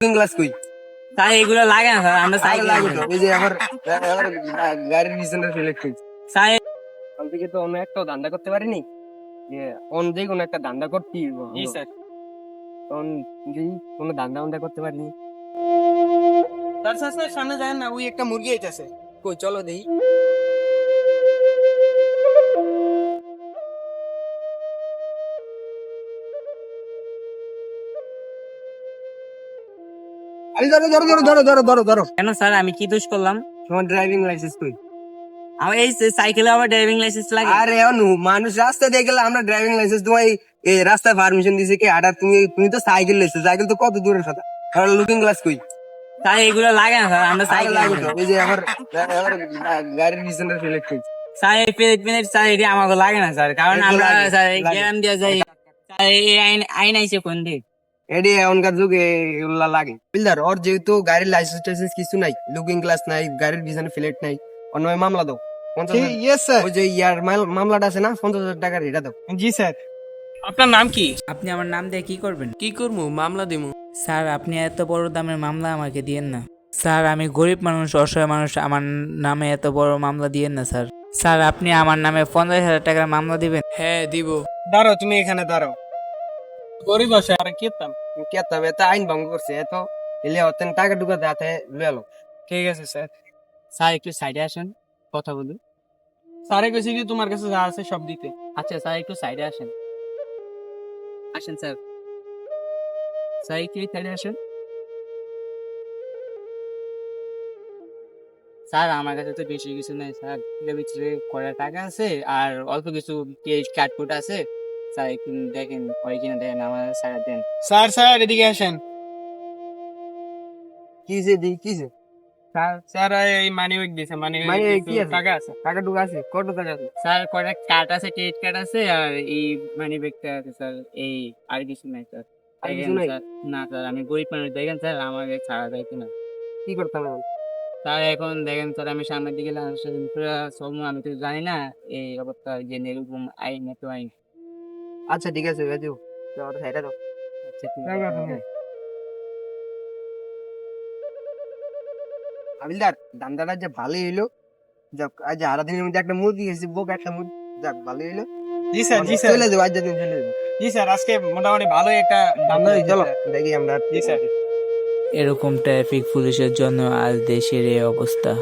Cooking class কই sir এগুলো লাগে না স্যার, আমরা আরে সাইকেল লাগে তো এই যে আমার আমার গাড়ির পিছনে সিলেক্ট কই স্যার আমি থেকে তো অন্য একটা ধান্দা করতে পারিনি যে অন যে কোনো একটা ধান্দা করতে জি স্যার। তখন যে কোনো ধান্দা করতে পারিনি স্যার স্যার স্যার সামনে যায় না, ওই একটা মুরগি আইতাছে। কই চলো দেখি আরে ধরো ধরো ধরো ধরো ধরো ধরো ধরো কেন স্যার, আমি কি দোষ করলাম? তোমার ড্রাইভিং লাইসেন্স কই আমার এই সাইকেলে আবার ড্রাইভিং লাইসেন্স লাগে? আরে অনু মানুষ রাস্তা দিয়ে গেলে আমরা ড্রাইভিং লাইসেন্স তোমার এই রাস্তায় পারমিশন দিছে কি আর তুমি তুমি তো সাইকেল লেছো সাইকেল তো কত দূরের কথা আর লুকিং গ্লাস কই স্যার এগুলো লাগে না স্যার, আমরা আরে সাইকেল লাগে তো এই যে আমার গাড়ির পিছনে সিলেক্ট কই স্যার এই পেমেন্ট স্যার এটি আমাকে লাগে না স্যার, কারণ এগুলো আমরা লাগে, স্যার এই লাগে। গ্রাম দিয়ে যাই স্যার, এই আইন আইন আইছে কোন দিক? এডি এখনকার যুগে এগুলা লাগে বিলদার ওর যেহেতু গাড়ির লাইসেন্স টাইসেন্স কিছু নাই লুকিং গ্লাস নাই গাড়ির পিছনে ফ্লেট নাই অন্য মামলা দাও 50,000 ইয়েস স্যার। ওই যে ইয়ার মামলাটা আছে না 50,000 টাকার এটা দাও জি স্যার। আপনার নাম কি? আপনি আমার নাম দিয়ে কি করবেন? কি করবো? মামলা দিমু। স্যার আপনি এত বড় দামের মামলা আমাকে দিয়েন না। স্যার আমি গরিব মানুষ, অসহায় মানুষ, আমার নামে এত বড় মামলা দিয়েন না স্যার। স্যার আপনি আমার নামে 50,000 টাকার মামলা দিবেন? হ্যাঁ দিব। দাঁড়াও, তুমি এখানে দাঁড়াও। গরিব আছে আর কেতাম। কেতাম এত আইন ভঙ্গ করছে এত এলে অতেন টাকা ঢুকাতে হাতে লয়ে লো ঠিক আছে স্যার। স্যার একটু সাইডে আসেন, কথা বলুন। স্যারে কইছি কি তোমার কাছে যা আছে সব দিতে। আচ্ছা স্যার একটু সাইডে আসেন, আসেন স্যার, স্যার একটু সাইডে আসেন। স্যার আমার কাছে তো বেশি কিছু নেই স্যার, এর ভিতরে কয়টা টাকা আছে আর অল্প কিছু কাটকুট আছে। স্যার একটু দেখেন ওই কিনা দেখেন, আমার স্যার দেন। স্যার স্যার এদিকে আসেন। কিসে দি কিসে স্যার স্যার এই মানি ব্যাগ দিছে, মানি মানে ব্যাগ কি আছে? টাকা আছে। টাকা ঢুকা আছে কত টাকা আছে স্যার কয়টা কার্ড আছে, ক্রেডিট কার্ড আছে আর এই মানি ব্যাগটা আছে স্যার, এই আর কিছু নাই স্যার। আর কিছু দেখেন নাই? স্যার, না স্যার আমি গরিব মানুষ, দেখেন স্যার আমাকে ছাড়া যাইতো না। কি করতাম এখন স্যার এখন দেখেন স্যার, আমি সামনের দিকে চলবো, আমি তো জানি না এই অবস্থা যে এরকম আইন এত আইন। আচ্ছা ঠিক আছে রাজু দাও সাইডে দাও আচ্ছা ঠিক টাকা আছে। আছে। হাবিলদার ধান্দাটা যে ভালোই হইলো যাক আজ আড়া দিনের মধ্যে একটা মুরগি গেছি বোক একটা মুরগি যাক ভালোই হইলো জি স্যার জি স্যার চলে যাবো আজ দিন চলে যাবো জি স্যার, আজকে মোটামুটি ভালোই একটা দাম চলো চলো। দেখি আমরা জি স্যার। এরকম ট্রাফিক পুলিশের জন্য আজ দেশের এই অবস্থা।